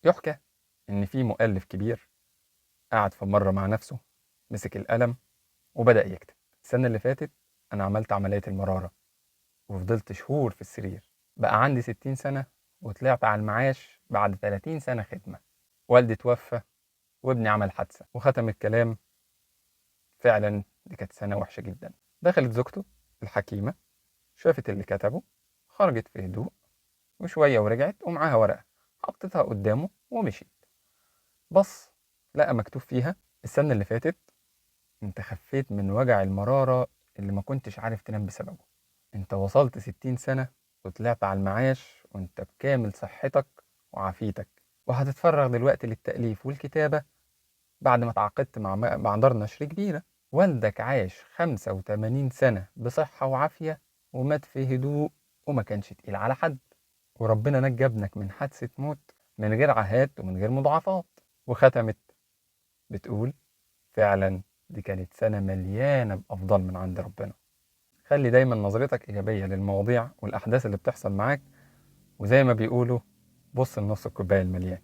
يحكى إن في مؤلف كبير قعد في مرة مع نفسه، مسك القلم وبدأ يكتب. السنة اللي فاتت أنا عملت عملية المرارة وفضلت شهور في السرير. بقى عندي 60 سنة وطلعت على المعاش بعد 30 سنة خدمة. والدي توفى وابني عمل حادثة. وختم الكلام: فعلا دي كانت سنة وحشة جدا. دخلت زوجته الحكيمة، شافت اللي كتبه، خرجت في هدوء وشوية ورجعت ومعاها ورقة، حطتها قدامه ومشيت. بص، لقى مكتوب فيها: السنة اللي فاتت انت خفيت من وجع المرارة اللي ما كنتش عارف تنام بسببه. انت وصلت 60 سنة وطلعت على المعاش وانت بكامل صحتك وعافيتك، وهتتفرغ دلوقتي للتأليف والكتابة بعد ما تعاقدت مع دار نشر كبيرة. والدك عاش 85 سنة بصحة وعافية ومات في هدوء وما كانش تقيل على حد، وربنا نجى ابنك من حادثة موت من غير عاهات ومن غير مضاعفات. وختمت بتقول: فعلا دي كانت سنة مليانة بأفضل من عند ربنا. خلي دايما نظرتك إيجابية للمواضيع والأحداث اللي بتحصل معاك، وزي ما بيقولوا بص لنص الكوباية المليان.